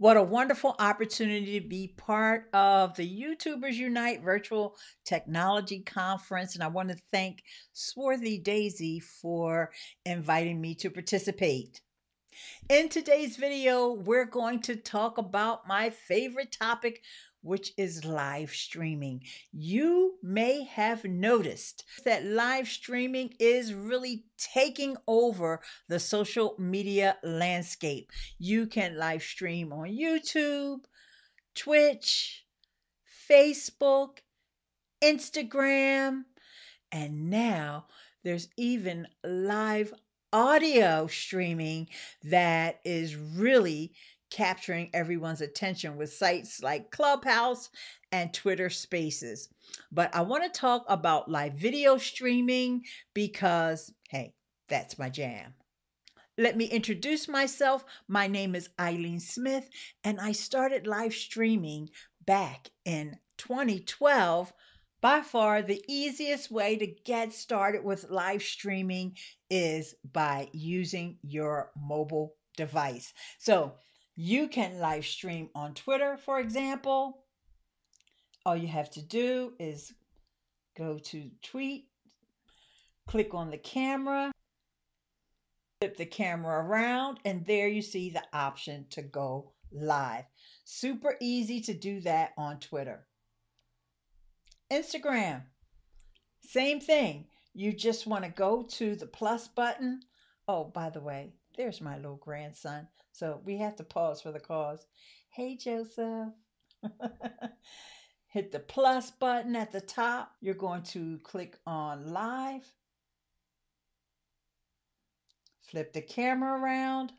What a wonderful opportunity to be part of the YouTubers Unite Virtual Technology Conference. And I want to thank Swarthy Daisy for inviting me to participate. In today's video, we're going to talk about my favorite topic, which is live streaming. You may have noticed that live streaming is really taking over the social media landscape. You can live stream on YouTube, Twitch, Facebook, Instagram, and now there's even live audio streaming that is really capturing everyone's attention with sites like Clubhouse and Twitter Spaces. But I want to talk about live video streaming because, hey, that's my jam. Let me introduce myself. My name is Eileen Smith, and I started live streaming back in 2012. By far, the easiest way to get started with live streaming is by using your mobile device. So you can live stream on Twitter, for example. All you have to do is go to tweet, click on the camera, flip the camera around, and there you see the option to go live. Super easy to do that on Twitter. Instagram, same thing. You just want to go to the plus button. Oh, by the way, there's my little grandson. So we have to pause for the cause. Hey, Joseph. Hit the plus button at the top. You're going to click on live. Flip the camera around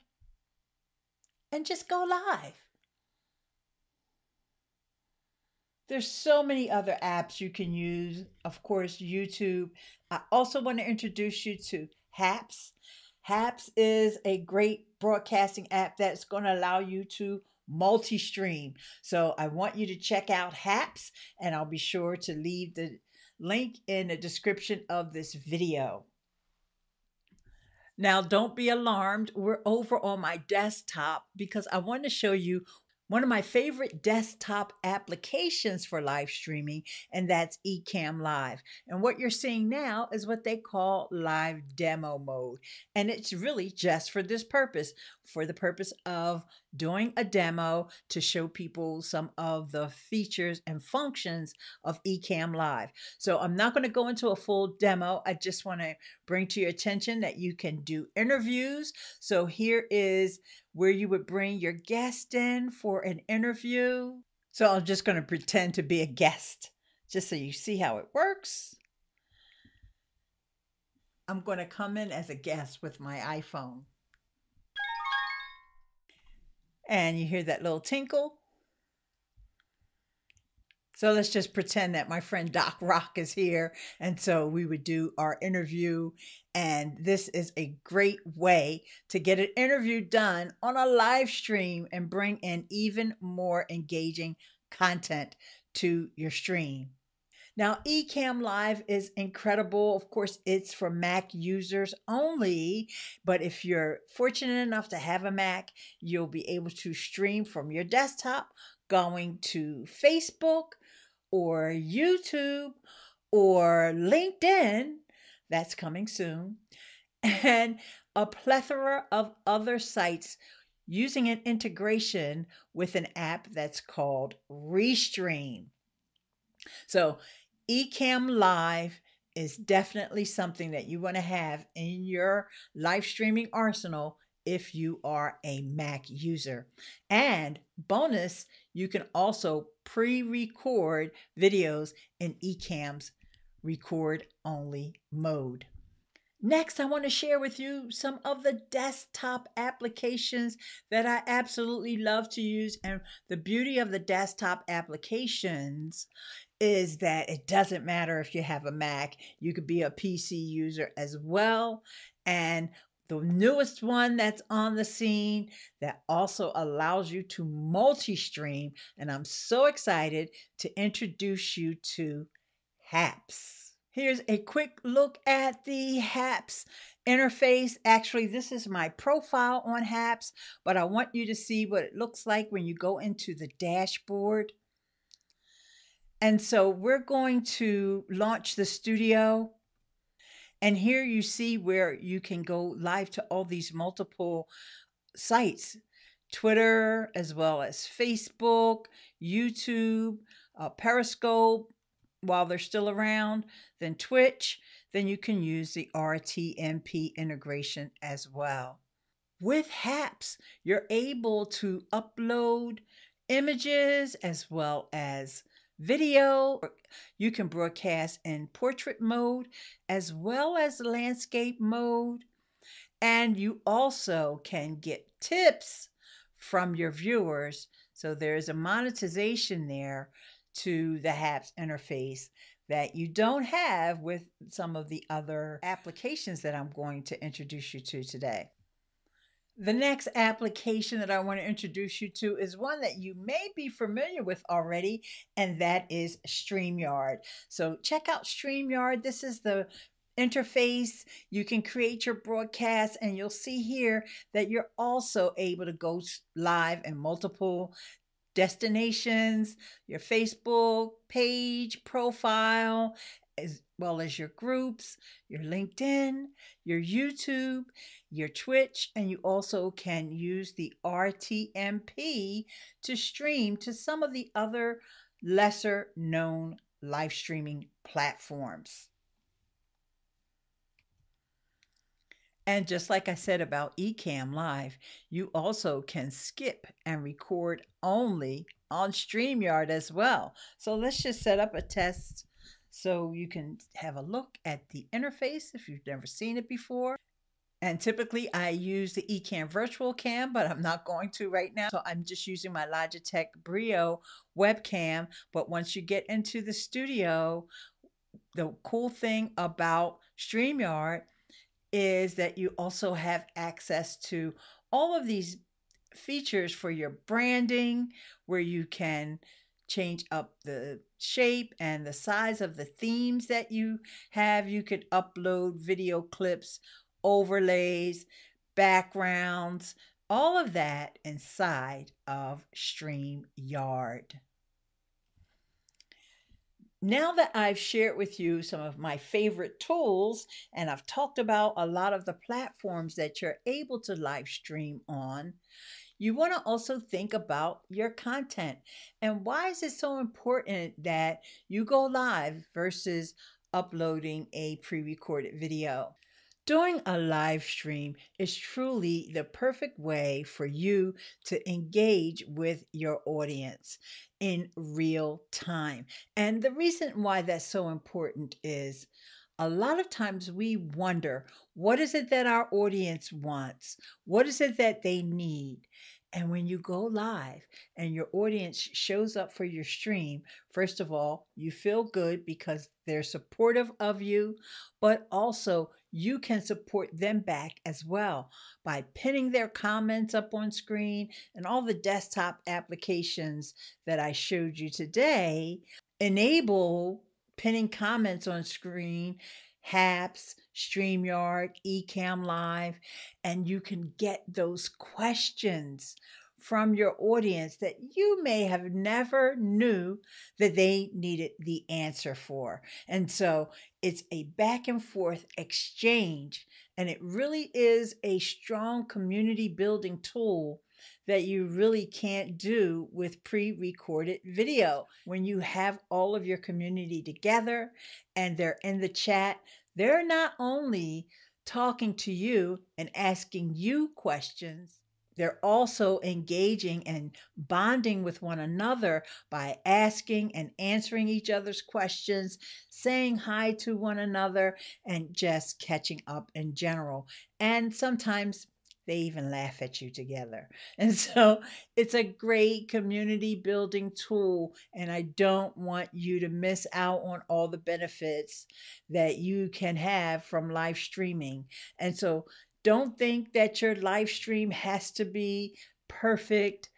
and just go live. There's so many other apps you can use. Of course, YouTube. I also want to introduce you to Haps. Haps is a great broadcasting app that's going to allow you to multi-stream. So I want you to check out Haps, and I'll be sure to leave the link in the description of this video. Now, don't be alarmed. We're over on my desktop because I want to show you one of my favorite desktop applications for live streaming, and that's Ecamm Live. And what you're seeing now is what they call live demo mode. And it's really just for this purpose, for the purpose of doing a demo to show people some of the features and functions of Ecamm Live. So I'm not going to go into a full demo. I just want to bring to your attention that you can do interviews. So here is where you would bring your guest in for an interview. So I'm just going to pretend to be a guest just so you see how it works. I'm going to come in as a guest with my iPhone. And you hear that little tinkle. So let's just pretend that my friend Doc Rock is here. And so we would do our interview. And this is a great way to get an interview done on a live stream and bring in even more engaging content to your stream. Now, Ecamm Live is incredible. Of course, it's for Mac users only, but if you're fortunate enough to have a Mac, you'll be able to stream from your desktop going to Facebook or YouTube or LinkedIn. That's coming soon. And a plethora of other sites using an integration with an app that's called Restream. So Ecamm Live is definitely something that you want to have in your live streaming arsenal if you are a Mac user. And bonus, you can also pre-record videos in Ecamm's record only mode. Next, I want to share with you some of the desktop applications that I absolutely love to use. And the beauty of the desktop applications is that it doesn't matter if you have a Mac, you could be a PC user as well. And the newest one that's on the scene that also allows you to multi-stream, and I'm so excited to introduce you to Haps. Here's a quick look at the Haps interface. Actually, this is my profile on HAPS, but I want you to see what it looks like when you go into the dashboard. And so we're going to launch the studio. And here you see where you can go live to all these multiple sites, Twitter, as well as Facebook, YouTube, Periscope, while they're still around, then Twitch. Then you can use the RTMP integration as well. With HAPS, you're able to upload images as well as video. You can broadcast in portrait mode as well as landscape mode. And you also can get tips from your viewers. So there's a monetization there to the HAPS interface that you don't have with some of the other applications that I'm going to introduce you to today. The next application that I want to introduce you to is one that you may be familiar with already, and that is StreamYard. So check out StreamYard. This is the interface. You can create your broadcast, and you'll see here that you're also able to go live in multiple destinations, your Facebook page, profile, as well as your groups, your LinkedIn, your YouTube, your Twitch, and you also can use the RTMP to stream to some of the other lesser known live streaming platforms. And just like I said about Ecamm Live, you also can skip and record only on StreamYard as well. So let's just set up a test so you can have a look at the interface if you've never seen it before. And typically I use the Ecamm Virtual Cam, but I'm not going to right now. So I'm just using my Logitech Brio webcam. But once you get into the studio, the cool thing about StreamYard is that you also have access to all of these features for your branding, where you can change up the shape and the size of the themes that you have. You could upload video clips, overlays, backgrounds, all of that inside of StreamYard. Now that I've shared with you some of my favorite tools, and I've talked about a lot of the platforms that you're able to live stream on, you want to also think about your content. And why is it so important that you go live versus uploading a pre-recorded video? Doing a live stream is truly the perfect way for you to engage with your audience in real time. And the reason why that's so important is a lot of times we wonder, what is it that our audience wants? What is it that they need? And when you go live and your audience shows up for your stream, first of all, you feel good because they're supportive of you, but also you can support them back as well by pinning their comments up on screen, and all the desktop applications that I showed you today enable pinning comments on screen. HAPS, StreamYard, Ecamm Live, and you can get those questions from your audience that you may have never knew that they needed the answer for. And so it's a back and forth exchange, and it really is a strong community building tool that you really can't do with pre-recorded video. When you have all of your community together and they're in the chat, they're not only talking to you and asking you questions, they're also engaging and bonding with one another by asking and answering each other's questions, saying hi to one another, and just catching up in general. And sometimes they even laugh at you together. And so it's a great community building tool. And I don't want you to miss out on all the benefits that you can have from live streaming. And so don't think that your live stream has to be perfect.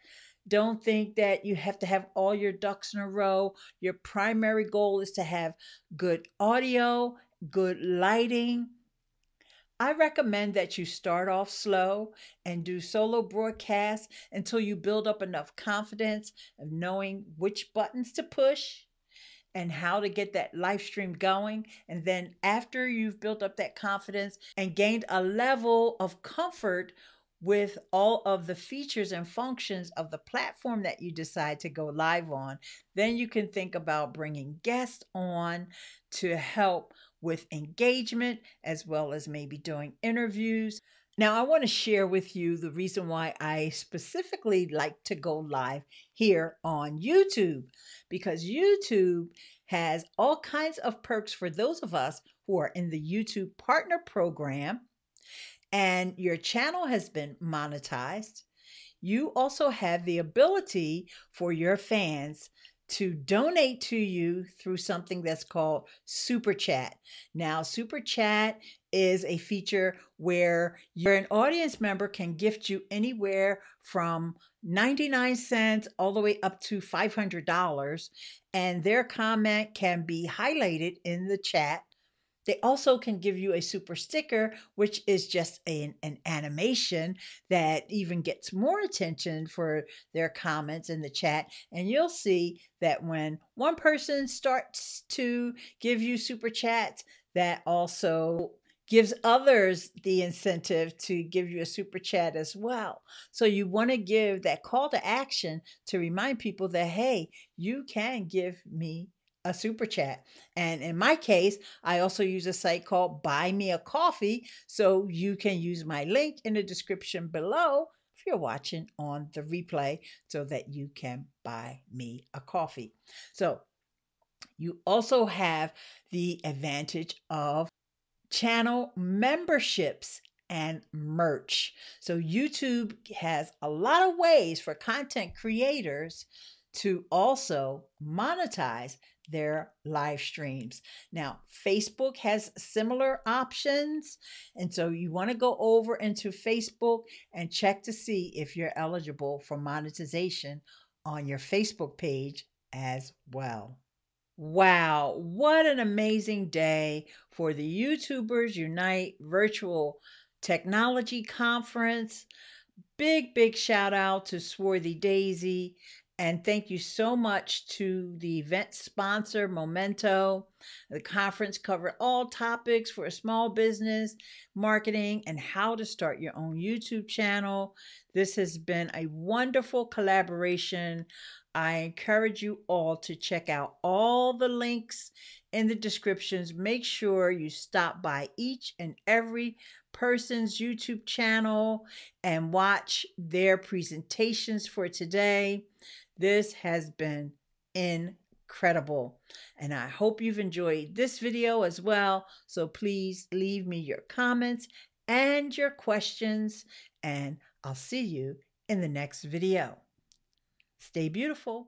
Don't think that you have to have all your ducks in a row. Your primary goal is to have good audio, good lighting, I recommend that you start off slow and do solo broadcasts until you build up enough confidence of knowing which buttons to push and how to get that live stream going. And then after you've built up that confidence and gained a level of comfort with all of the features and functions of the platform that you decide to go live on, then you can think about bringing guests on to help with engagement as well as maybe doing interviews. Now, I want to share with you the reason why I specifically like to go live here on YouTube, because YouTube has all kinds of perks for those of us who are in the YouTube Partner Program, and your channel has been monetized. You also have the ability for your fans to donate to you through something that's called Super Chat. Now, Super Chat is a feature where an audience member can gift you anywhere from 99 cents all the way up to $500, and their comment can be highlighted in the chat. They also can give you a super sticker, which is just an animation that even gets more attention for their comments in the chat. And you'll see that when one person starts to give you super chats, that also gives others the incentive to give you a super chat as well. So you want to give that call to action to remind people that, hey, you can give me a super chat. And in my case, I also use a site called Buy Me a Coffee. So you can use my link in the description below if you're watching on the replay so that you can buy me a coffee. So you also have the advantage of channel memberships and merch. So YouTube has a lot of ways for content creators to also monetize their live streams. Now, Facebook has similar options. And so you want to go over into Facebook and check to see if you're eligible for monetization on your Facebook page as well. Wow, what an amazing day for the YouTubers Unite Virtual Technology Conference. Big shout out to Swarthy Daisy. And thank you so much to the event sponsor, Momento. The conference covered all topics for small business, marketing, and how to start your own YouTube channel. This has been a wonderful collaboration. I encourage you all to check out all the links in the descriptions. Make sure you stop by each and every person's YouTube channel and watch their presentations for today. This has been incredible, and I hope you've enjoyed this video as well. So please leave me your comments and your questions, and I'll see you in the next video. Stay beautiful.